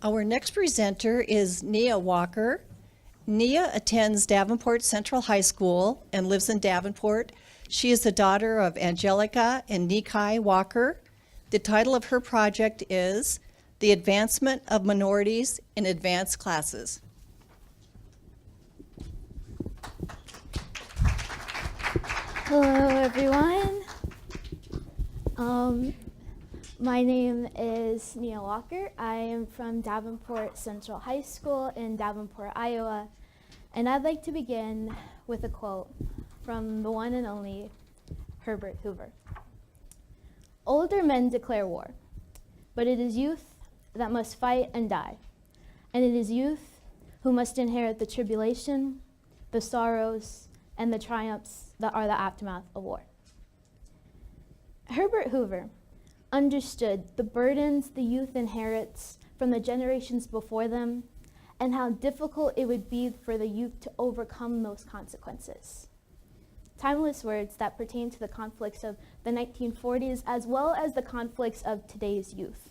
Our next presenter is Nia Walker. Nia attends Davenport Central High School and lives in Davenport. She is the daughter of Angelica and Nia Walker. The title of her project is The Advancement of Minorities in Advanced Classes. Hello, everyone. My name is Nia Walker. I am from Davenport Central High School in Davenport, Iowa. And I'd like to begin with a quote from the one and only Herbert Hoover. Older men declare war, but it is youth that must fight and die. And it is youth who must inherit the tribulation, the sorrows, and the triumphs that are the aftermath of war. Herbert Hoover understood the burdens the youth inherits from the generations before them and how difficult it would be for the youth to overcome those consequences. Timeless words that pertain to the conflicts of the 1940s as well as the conflicts of today's youth.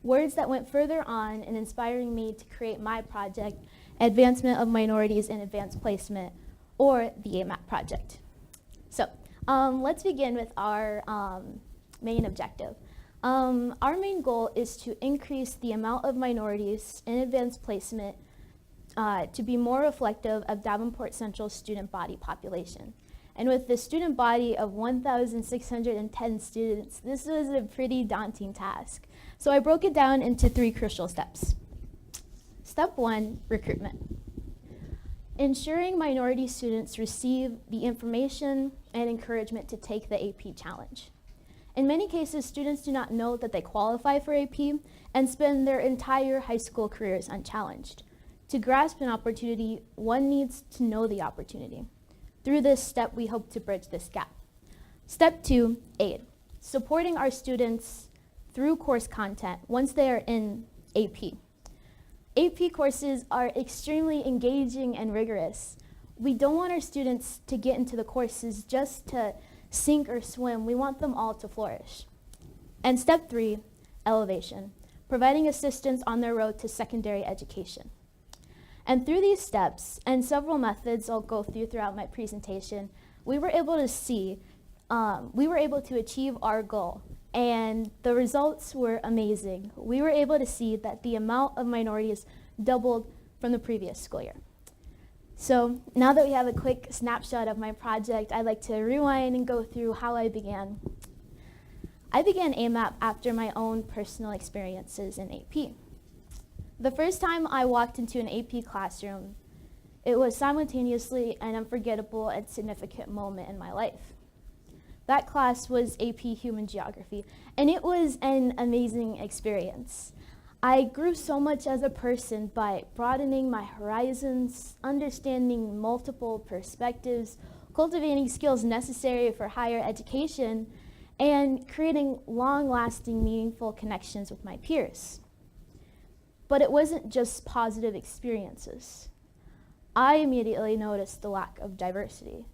Words that went further on in inspiring me to create my project, Advancement of Minorities in Advanced Placement, or the AMAP project. So let's begin with our main objective. Our main goal is to increase the amount of minorities in advanced placement to be more reflective of Davenport Central's student body population. And with the student body of 1,610 students, this was a pretty daunting task. So I broke it down into 3 crucial steps. Step 1, recruitment. Ensuring minority students receive the information and encouragement to take the AP challenge. In many cases, students do not know that they qualify for AP and spend their entire high school careers unchallenged. To grasp an opportunity, one needs to know the opportunity. Through this step, we hope to bridge this gap. Step 2, aid. Supporting our students through course content once they are in AP. AP courses are extremely engaging and rigorous. We don't want our students to get into the courses just to sink or swim. We want them all to flourish. And step 3, elevation, providing assistance on their road to secondary education. And through these steps and several methods I'll go through throughout my presentation, we were able to achieve our goal. And the results were amazing. We were able to see that the amount of minorities doubled from the previous school year. So now that we have a quick snapshot of my project, I'd like to rewind and go through how I began. I began AMAP after my own personal experiences in AP. The first time I walked into an AP classroom, it was simultaneously an unforgettable and significant moment in my life. That class was AP Human Geography, and it was an amazing experience. I grew so much as a person by broadening my horizons, understanding multiple perspectives, cultivating skills necessary for higher education, and creating long-lasting, meaningful connections with my peers. But it wasn't just positive experiences. I immediately noticed the lack of diversity.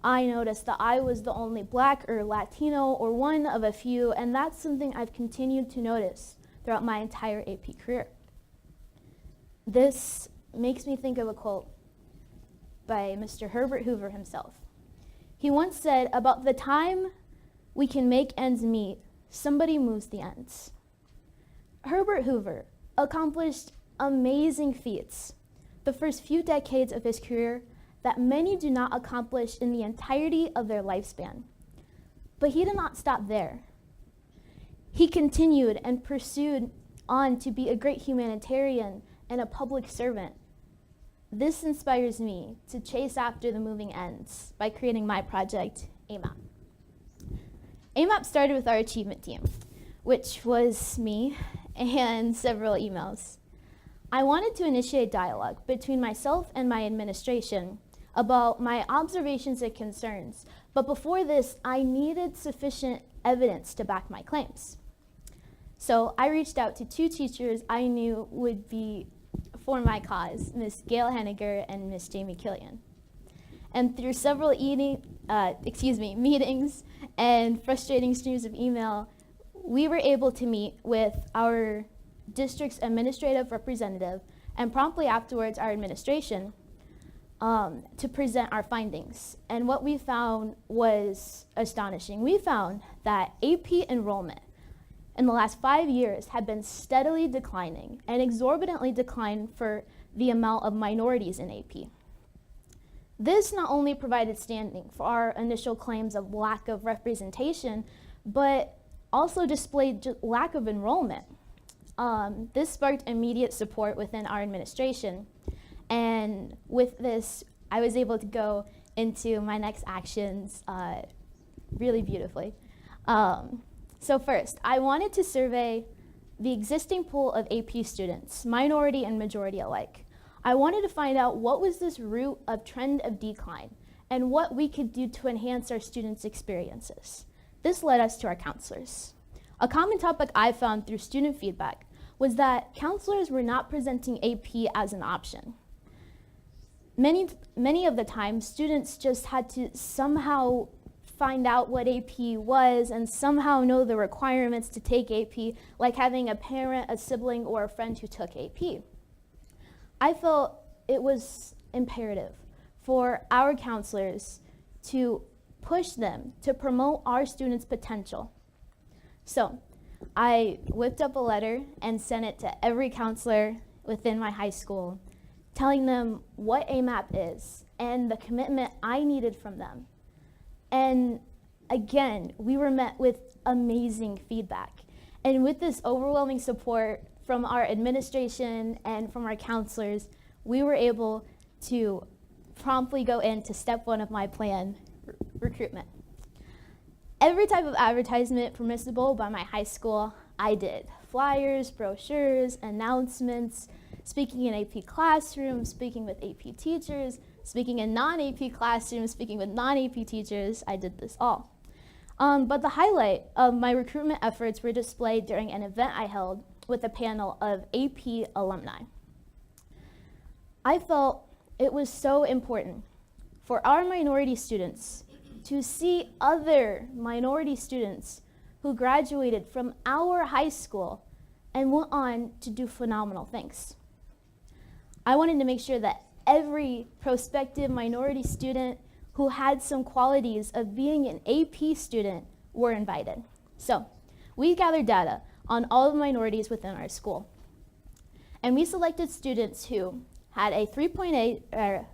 I noticed that I was the only Black or Latino or one of a few, and that's something I've continued to notice throughout my entire AP career. This makes me think of a quote by Mr. Herbert Hoover himself. He once said, "About the time we can make ends meet, somebody moves the ends." Herbert Hoover accomplished amazing feats the first few decades of his career that many do not accomplish in the entirety of their lifespan. But he did not stop there. He continued and pursued on to be a great humanitarian and a public servant. This inspires me to chase after the moving ends by creating my project, AMAP. AMAP started with our achievement team, which was me and several emails. I wanted to initiate dialogue between myself and my administration about my observations and concerns, but before this, I needed sufficient evidence to back my claims. So I reached out to 2 teachers I knew would be for my cause, Ms. Gail Henniger and Ms. Jamie Killian. And through several meetings and frustrating streams of email, we were able to meet with our district's administrative representative, and promptly afterwards our administration, to present our findings. And what we found was astonishing. We found that AP enrollment in the last 5 years had been steadily declining and exorbitantly declined for the amount of minorities in AP. This not only provided standing for our initial claims of lack of representation, but also displayed lack of enrollment. This sparked immediate support within our administration. And with this, I was able to go into my next actions really beautifully. So first, I wanted to survey the existing pool of AP students, minority and majority alike. I wanted to find out what was this root of trend of decline and what we could do to enhance our students' experiences. This led us to our counselors. A common topic I found through student feedback was that counselors were not presenting AP as an option. Many of the time, students just had to somehow find out what AP was and somehow know the requirements to take AP, like having a parent, a sibling, or a friend who took AP. I felt it was imperative for our counselors to push them to promote our students' potential. So I whipped up a letter and sent it to every counselor within my high school, telling them what AMAP is and the commitment I needed from them. And again, we were met with amazing feedback. And with this overwhelming support from our administration and from our counselors, we were able to promptly go into step one of my plan, recruitment. Every type of advertisement permissible by my high school, I did. Flyers, brochures, announcements, speaking in AP classrooms, speaking with AP teachers, speaking in non-AP classrooms, speaking with non-AP teachers. I did this all. But the highlight of my recruitment efforts were displayed during an event I held with a panel of AP alumni. I felt it was so important for our minority students to see other minority students who graduated from our high school and went on to do phenomenal things. I wanted to make sure that every prospective minority student who had some qualities of being an AP student were invited. So we gathered data on all the minorities within our school. And we selected students who had a 3.8 or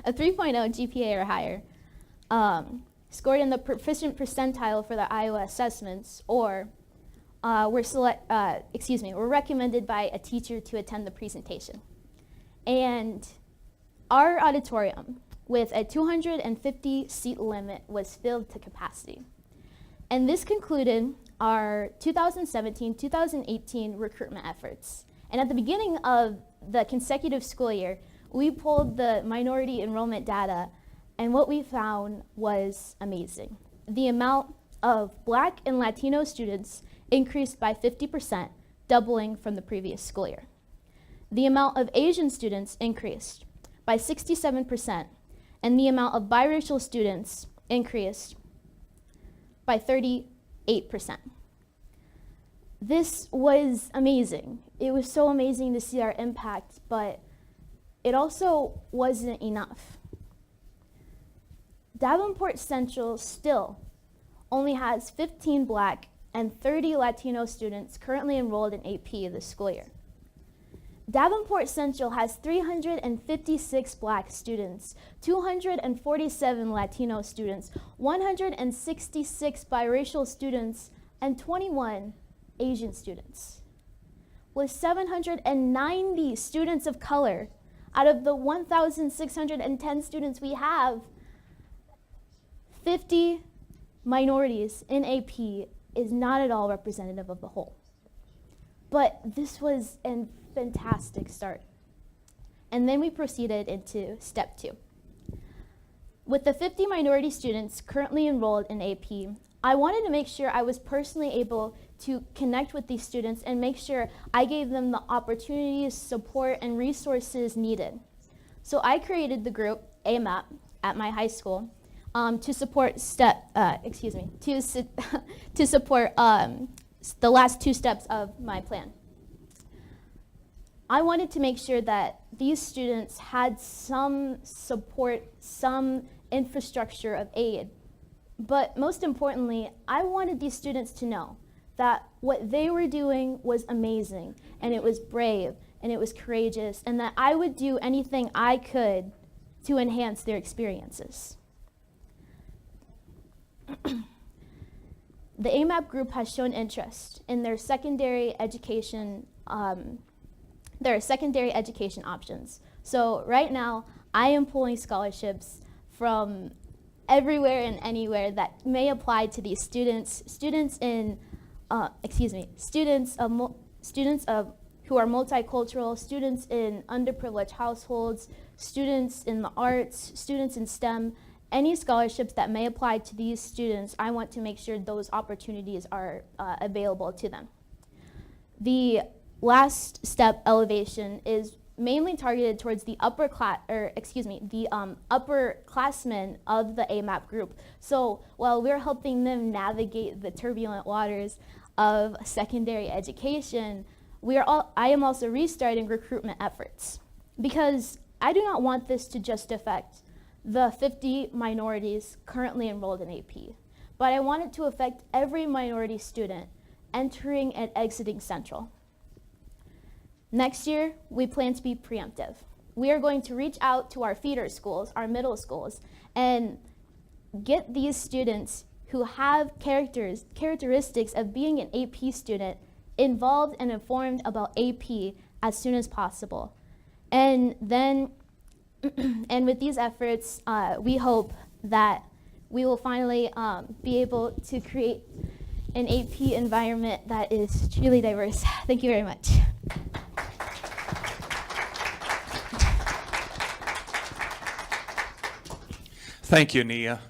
a 3.0 GPA or higher, scored in the proficient percentile for the Iowa assessments, or were recommended by a teacher to attend the presentation. And our auditorium, with a 250 seat limit, was filled to capacity. And this concluded our 2017-2018 recruitment efforts. And at the beginning of the consecutive school year, we pulled the minority enrollment data, and what we found was amazing. The amount of Black and Latino students increased by 50%, doubling from the previous school year. The amount of Asian students increased by 67%, and the amount of biracial students increased by 38%. This was amazing. It was so amazing to see our impact, but it also wasn't enough. Davenport Central still only has 15 Black and 30 Latino students currently enrolled in AP this school year. Davenport Central has 356 Black students, 247 Latino students, 166 biracial students, and 21 Asian students. With 790 students of color out of the 1,610 students we have, 50 minorities in AP is not at all representative of the whole. But this was a fantastic start. And then we proceeded into step 2. With the 50 minority students currently enrolled in AP, I wanted to make sure I was personally able to connect with these students and make sure I gave them the opportunities, support, and resources needed. So I created the group AMAP at my high school to support to support the last 2 steps of my plan. I wanted to make sure that these students had some support, some infrastructure of aid. But most importantly, I wanted these students to know that what they were doing was amazing, and it was brave, and it was courageous, and that I would do anything I could to enhance their experiences. The AMAP group has shown interest in their secondary education options. So right now, I am pulling scholarships from everywhere and anywhere that may apply to these students. Students who are multicultural, students in underprivileged households, students in the arts, students in STEM. Any scholarships that may apply to these students, I want to make sure those opportunities are available to them. The last step elevation is mainly targeted towards the upperclassmen of the AMAP group. So while we're helping them navigate the turbulent waters of secondary education, I am also restarting recruitment efforts, because I do not want this to just affect the 50 minorities currently enrolled in AP, but I want it to affect every minority student entering and exiting Central. Next year, we plan to be preemptive. We are going to reach out to our feeder schools, our middle schools, and get these students who have characteristics of being an AP student involved and informed about AP as soon as possible. And then, and with these efforts, we hope that we will finally be able to create an AP environment that is truly diverse. Thank you very much. Thank you, Nia.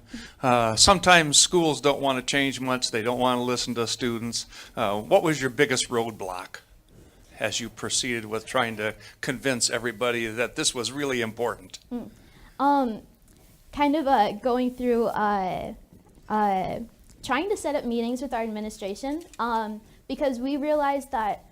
Sometimes schools don't want to change much. They don't want to listen to students. What was your biggest roadblock as you proceeded with trying to convince everybody that this was really important? Kind of going through trying to set up meetings with our administration, because we realized that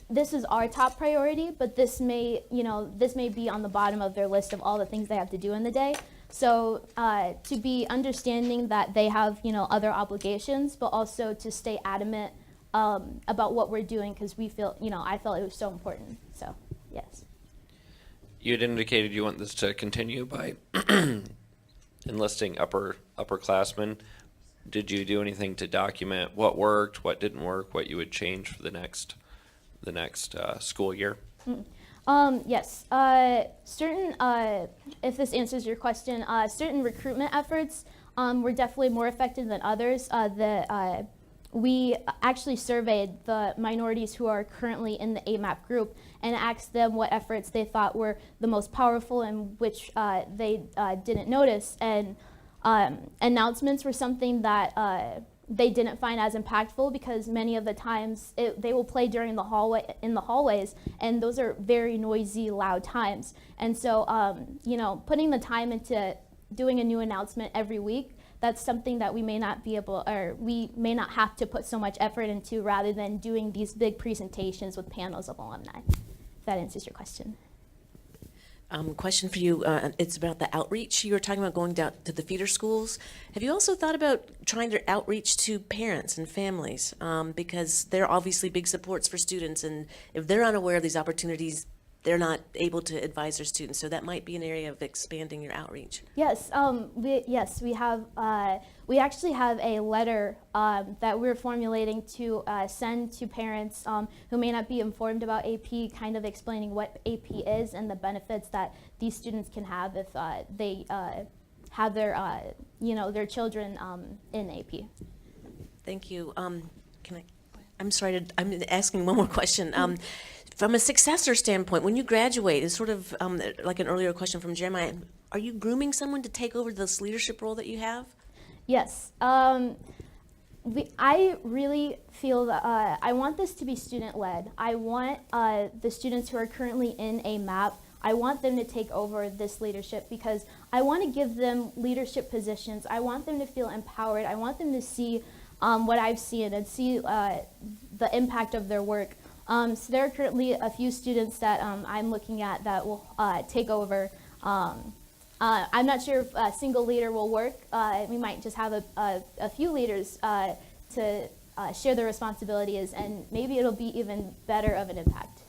this is our top priority, but this may be on the bottom of their list of all the things they have to do in the day. So to be understanding that they have other obligations, but also to stay adamant about what we're doing, because we feel I felt it was so important. So yes. You had indicated you want this to continue by enlisting upperclassmen. Did you do anything to document what worked, what didn't work, what you would change for the next school year? Yes. Certain, if this answers your question, certain recruitment efforts were definitely more effective than others. We actually surveyed the minorities who are currently in the AMAP group and asked them what efforts they thought were the most powerful and which they didn't notice. And announcements were something that they didn't find as impactful, because many of the times they will play during the hallways, and those are very noisy, loud times. And so, putting the time into doing a new announcement every week, that's something that we may not be able, or we may not have to put so much effort into, rather than doing these big presentations with panels of alumni. If that answers your question. Question for you, it's about the outreach. You were talking about going down to the feeder schools. Have you also thought about trying to outreach to parents and families? Because they're obviously big supports for students, and if they're unaware of these opportunities, they're not able to advise their students. So that might be an area of expanding your outreach. Yes, we have. We actually have a letter that we're formulating to send to parents who may not be informed about AP, kind of explaining what AP is and the benefits that these students can have if they have their children in AP. Thank you. I'm sorry, I'm asking one more question. From a successor standpoint, when you graduate, it's sort of like an earlier question from Jeremiah, are you grooming someone to take over this leadership role that you have? Yes. I really feel that I want this to be student-led. I want the students who are currently in AMAP, I want them to take over this leadership, because I want to give them leadership positions. I want them to feel empowered. I want them to see what I've seen and see the impact of their work So there are currently a few students that I'm looking at that will take over. I'm not sure if a single leader will work. We might just have a few leaders to share the responsibilities, and maybe it'll be even better of an impact.